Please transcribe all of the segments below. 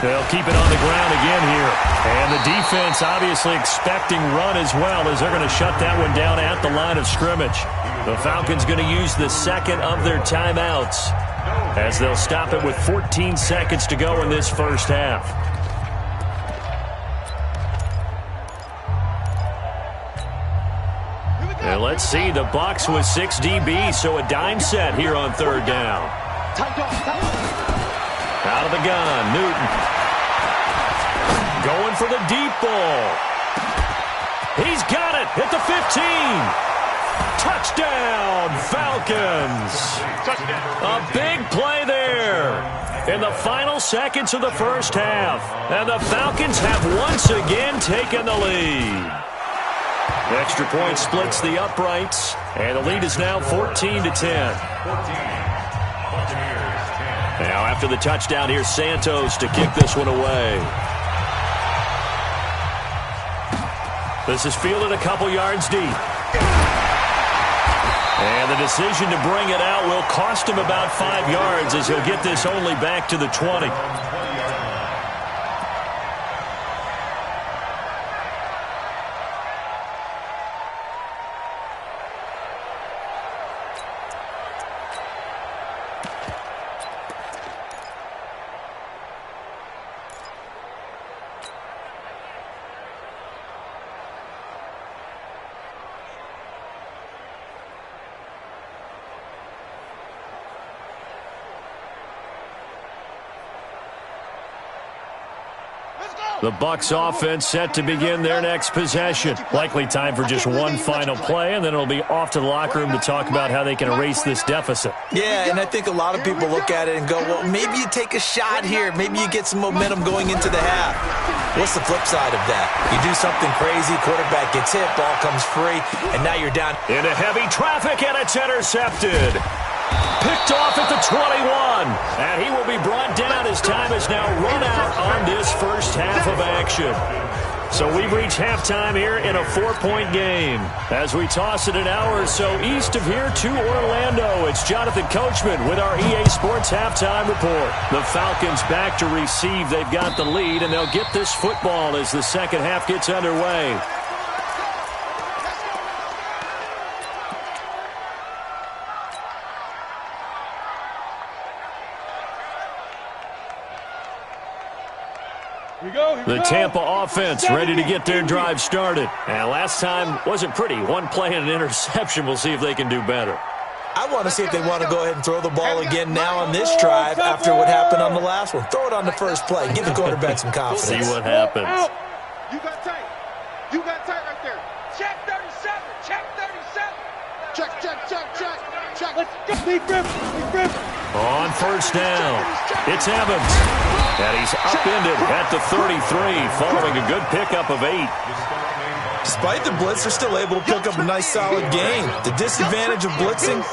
They'll keep it on the ground again here. And the defense obviously expecting run as well, as they're going to shut that one down at the line of scrimmage. The Falcons going to use the second of their timeouts, as they'll stop it with 14 seconds to go in this first half. And let's see, the Bucs with 6 DBs, so a dime set here on third down. Out of the gun, Newton. Going for the deep ball. He's got it at the 15. Touchdown, Falcons. A big play there in the final seconds of the first half. And the Falcons have once again taken the lead. The extra point splits the uprights, and the lead is now 14-10. Now after the touchdown, here's Santos to kick this one away. This is fielded a couple yards deep. And the decision to bring it out will cost him about 5 yards, as he'll get this only back to the 20. The Bucs offense set to begin their next possession. Likely time for just one final play, and then it'll be off to the locker room to talk about how they can erase this deficit. Yeah, and I think a lot of people look at it and go, well, maybe you take a shot here. Maybe you get some momentum going into the half. What's the flip side of that? You do something crazy, quarterback gets hit, ball comes free, and now you're down. Into heavy traffic, and it's intercepted. Picked off at the 21, and he will be brought down as time is now run out on this first half of action. So we've reached halftime here in a 4-point game. As we toss it an hour or so east of here to Orlando, it's Jonathan Coachman with our EA Sports Halftime Report. The Falcons back to receive. They've got the lead, and they'll get this football as the second half gets underway. The Tampa offense ready to get their drive started. And last time wasn't pretty. One play and an interception. We'll see if they can do better. I want to see if they want to go ahead and throw the ball again now on this drive after what happened on the last one. Throw it on the first play. Give the quarterback some confidence. See what happens. You got tight. You got tight right there. Check 37. Check 37. Check, check, check, check. Check. Let's go. Big rip. Big rip. On first down, it's Evans. And he's upended at the 33 following a good pickup of 8. Despite the blitz, they're still able to pick up a nice solid gain. The disadvantage of blitzing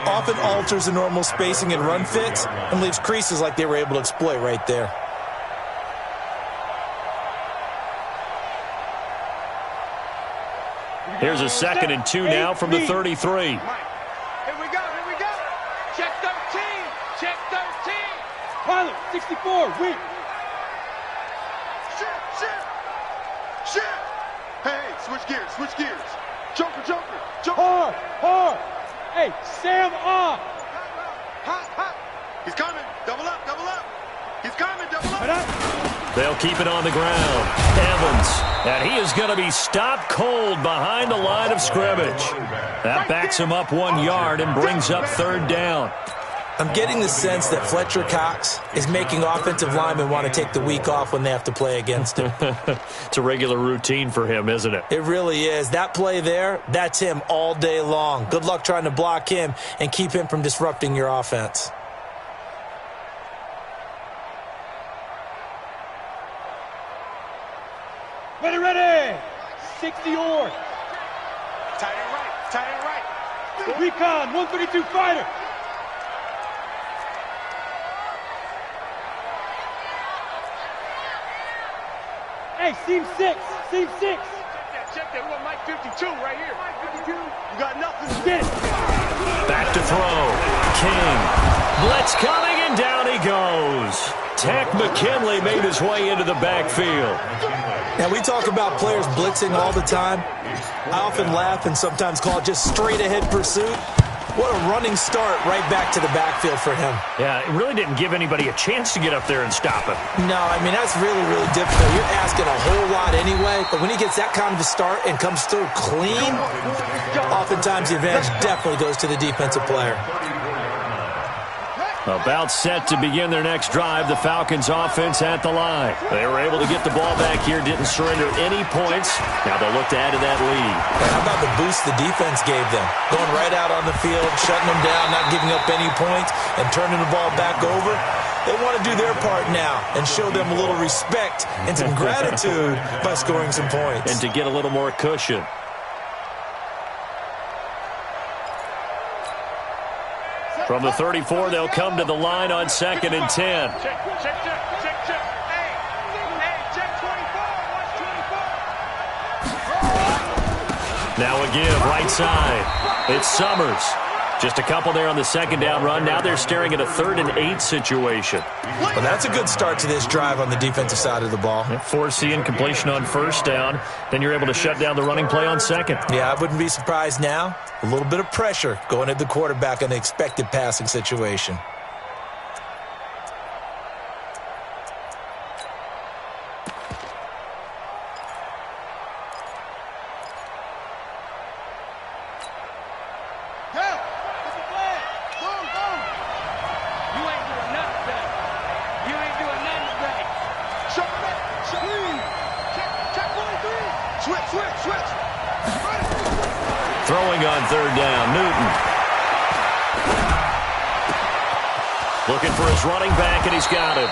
often alters the normal spacing and run fits and leaves creases like they were able to exploit right there. Here's a 2nd and 2 now from the 33. Here we go. Here we go. Check 13. Check 13. Pilot, 64, wait. Shit, shit. Shit. Hey, switch gears, switch gears. Joker, Joker, Joker. Hard, hard. Hey, Sam off. Hot, hot. He's coming. Double up, double up. He's coming, double up. They'll keep it on the ground. Evans, and he is going to be stopped cold behind the line of scrimmage. That backs him up 1 yard and brings up third down. I'm getting the sense that Fletcher Cox is making offensive linemen want to take the week off when they have to play against him. It's a regular routine for him, isn't it? It really is. That play there, that's him all day long. Good luck trying to block him and keep him from disrupting your offense. Ready, ready. 60 or. Tight end right, tight end right. Recon, 132 fighter. Hey, seam 6, seam 6. Check that. We got Mike 52 right here. Mike 52. You got nothing. Get it. Back to throw. King. Blitz coming, and down he goes. Takk McKinley made his way into the backfield. Now, we talk about players blitzing all the time. I often laugh and sometimes call it just straight-ahead pursuit. What a running start right back to the backfield for him. Yeah, it really didn't give anybody a chance to get up there and stop him. No, I mean, that's really, really difficult. You're asking a whole lot anyway, but when he gets that kind of a start and comes through clean, oftentimes the advantage definitely goes to the defensive player. About set to begin their next drive, the Falcons offense at the line. They were able to get the ball back here, didn't surrender any points. Now they'll look to add to that lead. How about the boost the defense gave them? Going right out on the field, shutting them down, not giving up any points, and turning the ball back over. They want to do their part now and show them a little respect and some gratitude by scoring some points. And to get a little more cushion. From the 34, they'll come to the line on 2nd and 10. Check. Hey, check 24. Watch 24. Now a give, right side. It's Summers. Just a couple there on the second down run. Now they're staring at a 3rd and 8 situation. Well, that's a good start to this drive on the defensive side of the ball. Forcing completion on 1st down. Then you're able to shut down the running play on 2nd. Yeah, I wouldn't be surprised now. A little bit of pressure going at the quarterback in the expected passing situation. Throwing on 3rd down, Newton. Looking for his running back, and he's got him.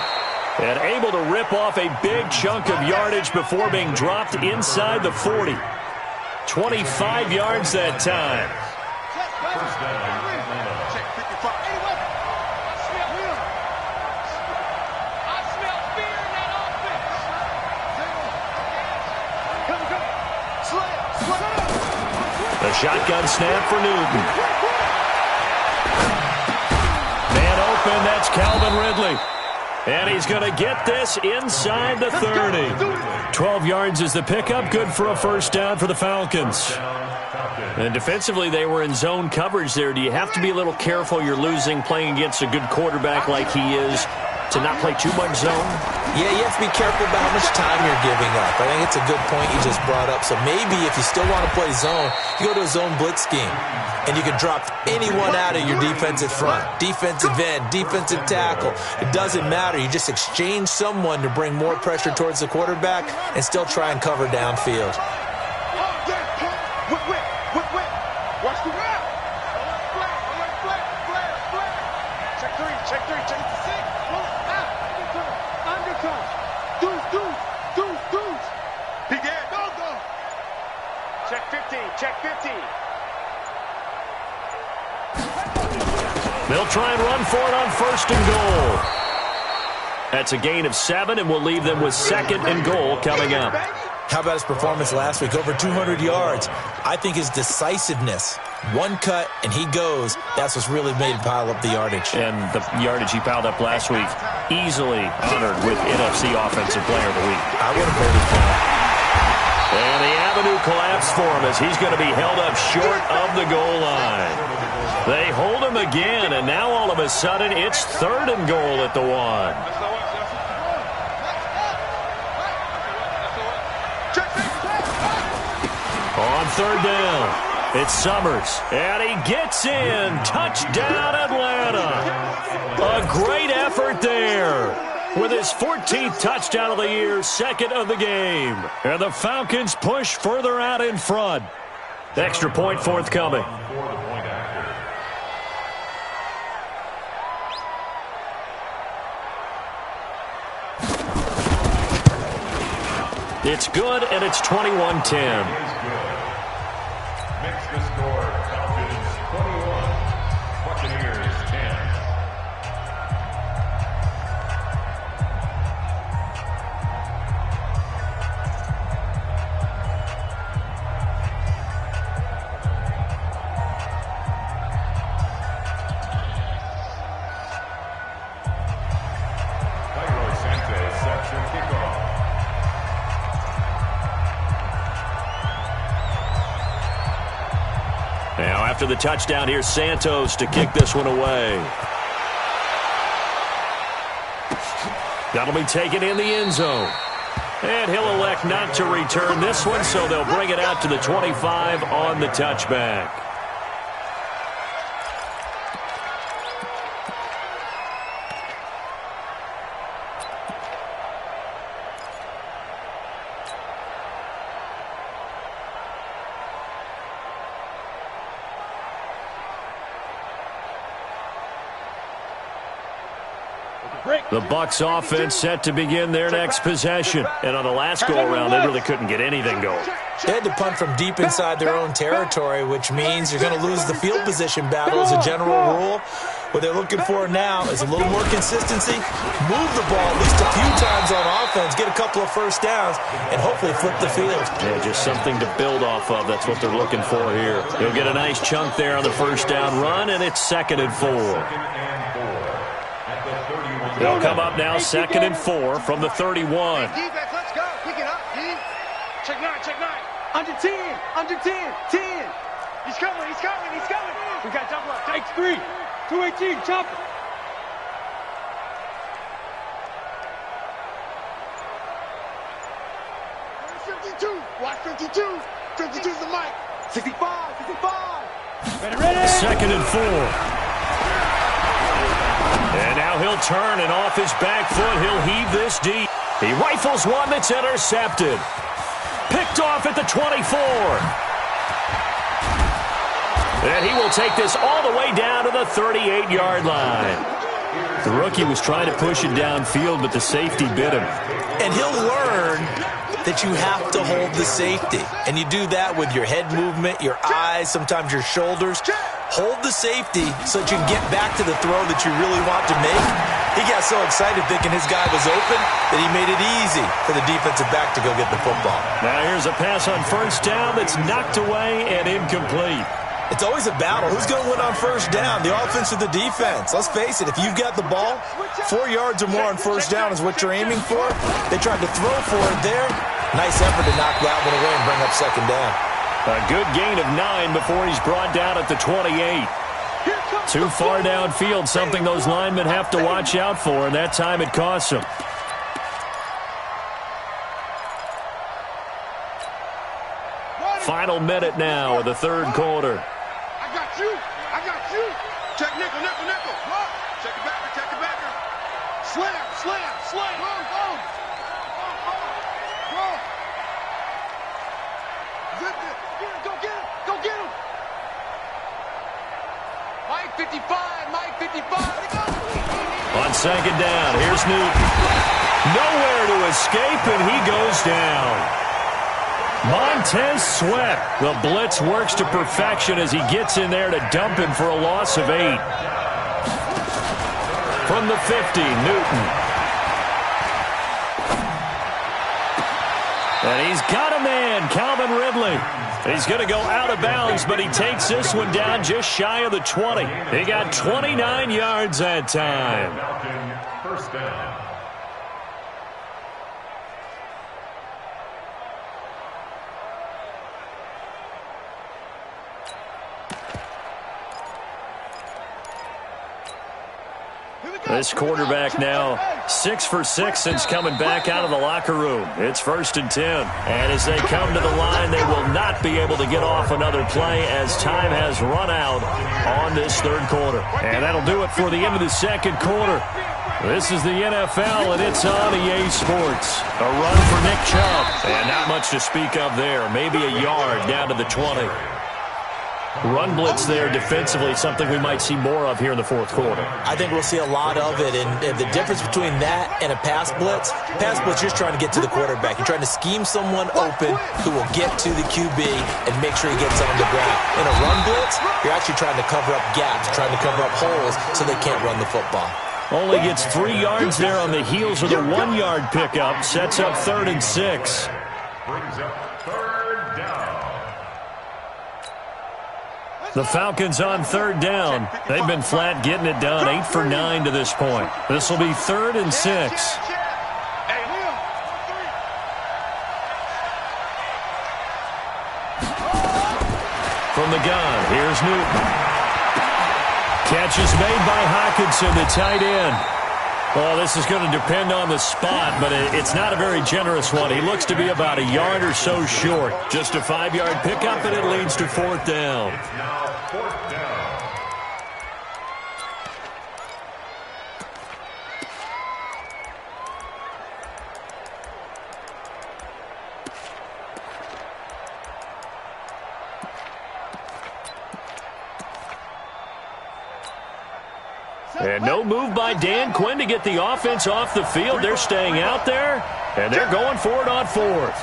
And able to rip off a big chunk of yardage before being dropped inside the 40. 25 yards that time. The shotgun snap for Newton. Man open, that's Calvin Ridley. And he's going to get this inside the 30. 12 yards is the pickup, good for a 1st down for the Falcons. And defensively, they were in zone coverage there. Do you have to be a little careful you're losing playing against a good quarterback like he is to not play too much zone? Yeah, you have to be careful about how much time you're giving up. I think it's a good point you just brought up. So maybe if you still want to play zone, you go to a zone blitz scheme. And you can drop anyone out of your defensive front. Defensive end, defensive tackle. It doesn't matter. You just exchange someone to bring more pressure towards the quarterback and still try and cover downfield. Watch the route. Check 3. Check 6. Undercut. Deuce. He got go. Check 50. Check 50. They'll try and run for it on 1st and goal. That's a gain of 7, and we'll leave them with 2nd and goal coming up. How about his performance last week? Over 200 yards. I think his decisiveness. One cut, and he goes. That's what's really made him pile up the yardage. And the yardage he piled up last week, easily honored with NFC Offensive Player of the Week. I would have voted for him. And the avenue collapsed for him as he's going to be held up short of the goal line. They hold him again, and now all of a sudden it's 3rd and goal at the 1. On 3rd down, it's Summers, and he gets in. Touchdown, Atlanta. A great effort there with his 14th touchdown of the year, 2nd of the game. And the Falcons push further out in front. Extra point forthcoming. It's good, and it's 21-10. Makes the score Falcons 21, Buccaneers 10. After the touchdown, here's Santos to kick this one away. That'll be taken in the end zone. And he'll elect not to return this one, so they'll bring it out to the 25 on the touchback. The Bucs offense set to begin their next possession. And on the last go-around, they really couldn't get anything going. They had to punt from deep inside their own territory, which means you're going to lose the field position battle as a general rule. What they're looking for now is a little more consistency, move the ball at least a few times on offense, get a couple of first downs, and hopefully flip the field. Yeah, just something to build off of. That's what they're looking for here. He'll get a nice chunk there on the first down run, and it's 2nd and 4. They'll come up now 2nd and 4 from the 31. Defense, let's go. Pick it up, D. Check 9, check 9. Under 10, under 10, 10. He's coming, he's coming, he's coming. We got double up. Takes 3. 218, chop it. Watch 52. 52's the mic. 65, 65. Ready. 2nd and 4. And now he'll turn, and off his back foot, he'll heave this deep. He rifles one that's intercepted. Picked off at the 24. And he will take this all the way down to the 38-yard line. The rookie was trying to push it downfield, but the safety bit him. And he'll learn that you have to hold the safety. And you do that with your head movement, your eyes, sometimes your shoulders. Hold the safety so that you can get back to the throw that you really want to make. He got so excited thinking his guy was open that he made it easy for the defensive back to go get the football. Now here's a pass on first down that's knocked away and incomplete. It's always a battle. Who's going to win on first down, the offense or the defense? Let's face it, if you've got the ball, 4 yards or more on first down is what you're aiming for. They tried to throw for it there. Nice effort to knock that one away and bring up 2nd down. A good gain of 9 before he's brought down at the 28. Too far downfield, something those linemen have to watch out for, and that time it costs them. Final minute now of the 3rd quarter. I got you. I got you. Check nickel, nickel, nickel. Whoa. Check it backer, check it backer. Slam, slam, slam. Go, go. Go. Zip it. Go get him. Go get him. Mike 55. Mike 55. On 2nd down, here's Newton. Nowhere to escape, and he goes down. Montez Sweat. The blitz works to perfection as he gets in there to dump him for a loss of 8. From the 50, Newton. And he's got a man, Calvin Ridley. He's going to go out of bounds, but he takes this one down just shy of the 20. He got 29 yards that time. First down. This quarterback now 6 for 6 since coming back out of the locker room. It's 1st and 10. And as they come to the line, they will not be able to get off another play as time has run out on this 3rd quarter. And that'll do it for the end of the 2nd quarter. This is the NFL, and it's on EA Sports. A run for Nick Chubb. And not much to speak of there. Maybe a yard down to the 20. Run blitz there defensively, something we might see more of here in the 4th quarter. I think we'll see a lot of it, and the difference between that and a pass blitz, you're just trying to get to the quarterback. You're trying to scheme someone open who will get to the QB and make sure he gets on the ground. In a run blitz, you're actually trying to cover up gaps, trying to cover up holes so they can't run the football. Only gets 3 yards there on the heels of the 1-yard pickup. Sets up 3rd and 6. Brings up 3rd down. The Falcons on 3rd down. They've been flat getting it done, 8 for 9 to this point. This will be 3rd and 6. From the gun, here's Newton. Catch is made by Hockenson, the tight end. Well, this is going to depend on the spot, but it's not a very generous one. He looks to be about a yard or so short. Just a 5-yard pickup, and it leads to fourth down. It's now fourth down. And no move by Dan Quinn to get the offense off the field. They're staying out there, and they're going for it on fourth.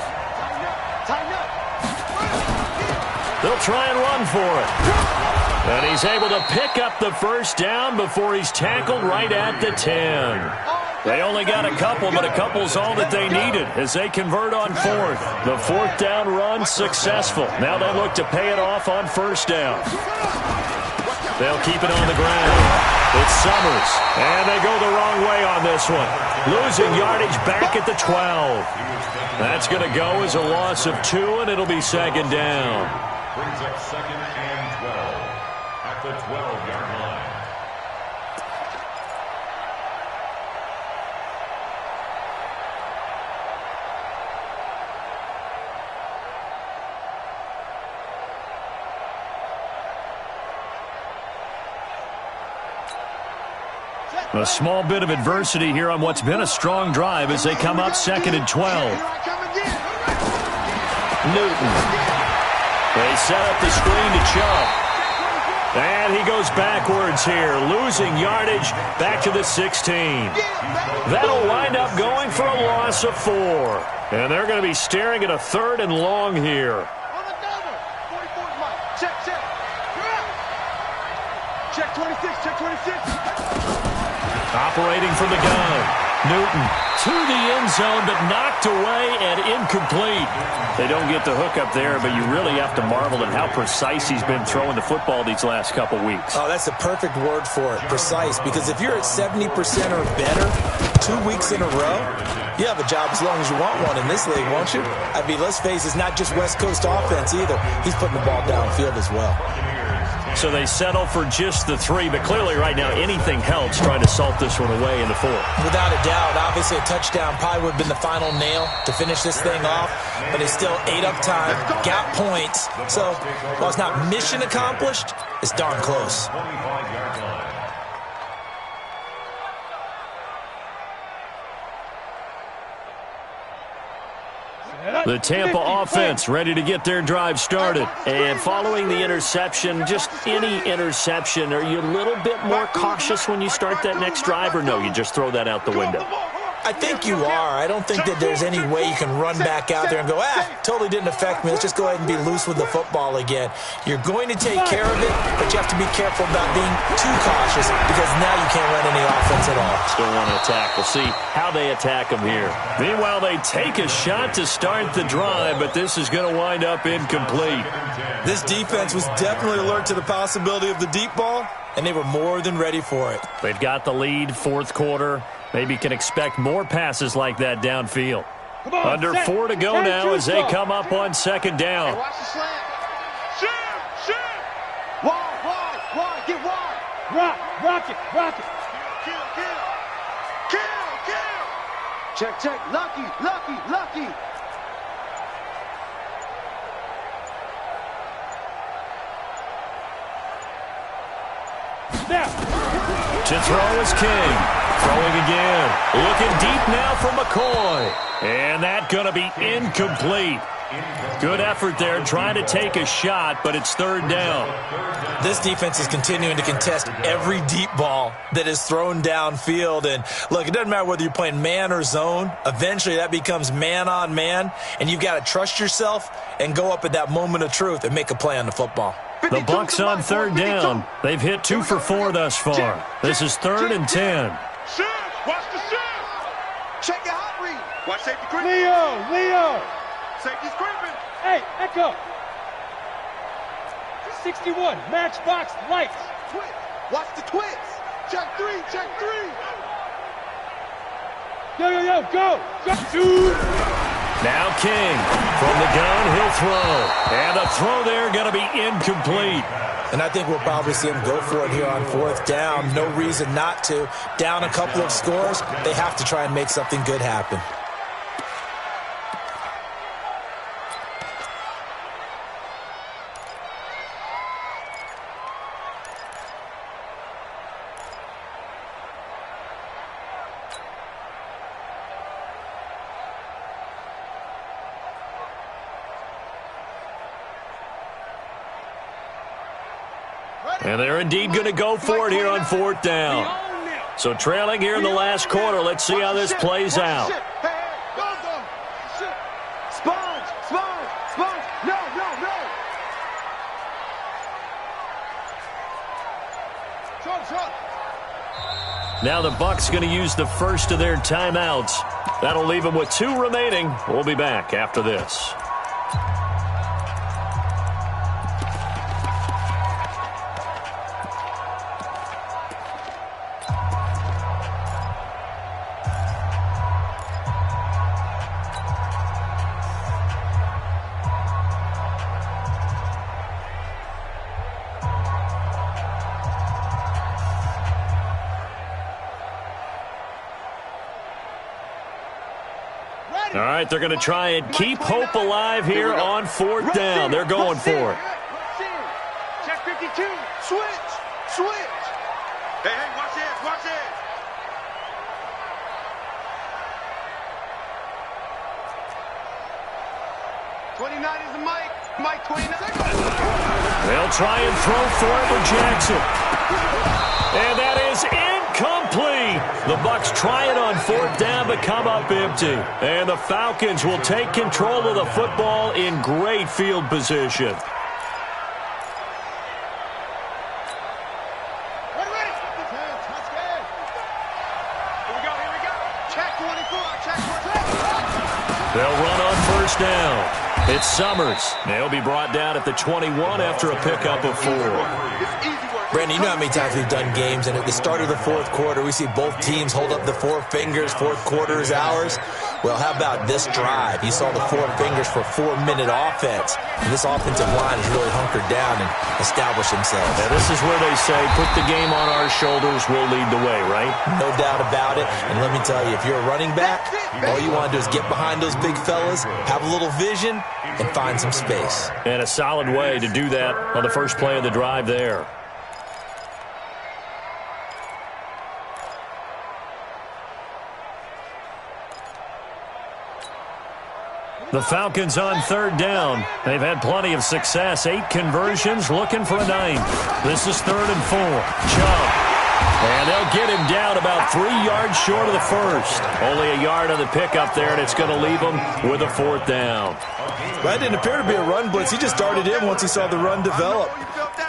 They'll try and run for it. And he's able to pick up the first down before he's tackled right at the 10. They only got a couple, but a couple's all that they needed as they convert on fourth. The fourth down run successful. Now they look to pay it off on first down. They'll keep it on the ground. It's Summers, and they go the wrong way on this one. Losing yardage back at the 12. That's going to go as a loss of 2, and it'll be second down. Brings up second and 12 at the 12-yard line. A small bit of adversity here on what's been a strong drive as they come up second and 12. Newton. They set up the screen to Chubb. And he goes backwards here, losing yardage back to the 16. That'll wind up going for a loss of 4. And they're going to be staring at a third and long here. Check 26, check 26. Operating from the gun. Newton to the end zone, but knocked away and incomplete. They don't get the hook up there, but you really have to marvel at how precise he's been throwing the football these last couple weeks. Oh, that's the perfect word for it, precise. Because if you're at 70% or better 2 weeks in a row, you have a job as long as you want one in this league, won't you? I mean, let's face it, it's not just West Coast offense either. He's putting the ball downfield as well. So they settle for just the 3, but clearly right now anything helps trying to salt this one away in the 4th. Without a doubt, obviously a touchdown probably would have been the final nail to finish this thing off, but they still ate up time, got points. So while it's not mission accomplished, it's darn close. 25-yard line. The Tampa offense ready to get their drive started. And following the interception, just any interception, are you a little bit more cautious when you start that next drive, or no, you just throw that out the window? I think you are. I don't think that there's any way you can run back out there and go, totally didn't affect me. Let's just go ahead and be loose with the football again. You're going to take care of it, but you have to be careful about being too cautious because now you can't run any offense at all. Still want to attack. We'll see how they attack them here. Meanwhile, they take a shot to start the drive, but this is going to wind up incomplete. This defense was definitely alert to the possibility of the deep ball, and they were more than ready for it. They've got the lead, 4th quarter. Maybe can expect more passes like that downfield. Under 4 to go now as they come up on second down. Hey, watch the slant. Shoot! Wide, get wide. Rock it. Kill. Check. Lucky. Now. To throw is King. Throwing again. Looking deep now for McCoy. And that's going to be incomplete. Good effort there trying to take a shot, but it's third down. This defense is continuing to contest every deep ball that is thrown downfield. And look, it doesn't matter whether you're playing man or zone. Eventually that becomes man on man, and you've got to trust yourself and go up at that moment of truth and make a play on the football. The Bucs on third down. They've hit 2 for 4 thus far. This is 3rd and 10. Shoot! Watch the shoot! Check your hot read. Watch safety creep. Leo! Safety's creeping. Hey, Echo! 61, matchbox lights. Twitch. Watch the twitch. Check 3. Yo, go! Shoot! Now King from the gun, he'll throw. And the throw there going to be incomplete. And I think we'll probably see him go for it here on fourth down. No reason not to. Down a couple of scores, they have to try and make something good happen. And they're indeed going to go for it here on fourth down. So trailing here in the last quarter. Let's see how this plays out. Now the Bucs going to use the first of their timeouts. That'll leave them with 2 remaining. We'll be back after this. All right, they're going to try and keep hope alive here on fourth down. They're going for it. Check 52. Switch. Hey, watch this. 29 is the Mike 29. They'll try and throw for it with Jackson. And that is incomplete. The Bucs try it on fourth down but come up empty. And the Falcons will take control of the football in great field position. Ready. Here we go. Check 24. They'll run on first down. It's Summers. They'll be brought down at the 21 after a pickup of 4. Brandon, you know how many times we've done games, and at the start of the fourth quarter, we see both teams hold up the 4 fingers. Fourth quarter is ours. Well, how about this drive? You saw the 4 fingers for 4-minute offense. And this offensive line has really hunkered down and established themselves. Now, this is where they say, put the game on our shoulders, we'll lead the way, right? No doubt about it. And let me tell you, if you're a running back, all you want to do is get behind those big fellas, have a little vision, and find some space. And a solid way to do that on the first play of the drive there. The Falcons on third down. They've had plenty of success. 8 conversions, looking for a 9th. This is 3rd and 4. Chubb. And they'll get him down about 3 yards short of the first. Only a yard on the pickup there, and it's going to leave him with a 4th down. That didn't appear to be a run blitz. He just darted in once he saw the run develop.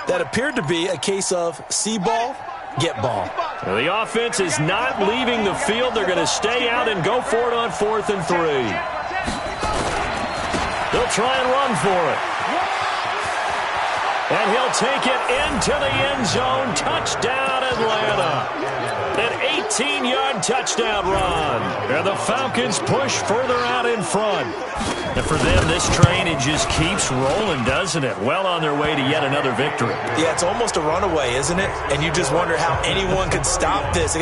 That appeared to be a case of see ball, get ball. Well, the offense is not leaving the field. They're going to stay out and go for it on 4th and 3. They'll try and run for it. And he'll take it into the end zone. Touchdown, Atlanta. An 18-yard touchdown run. And the Falcons push further out in front. And for them, this train, it just keeps rolling, doesn't it? Well on their way to yet another victory. Yeah, it's almost a runaway, isn't it? And you just wonder how anyone could stop this.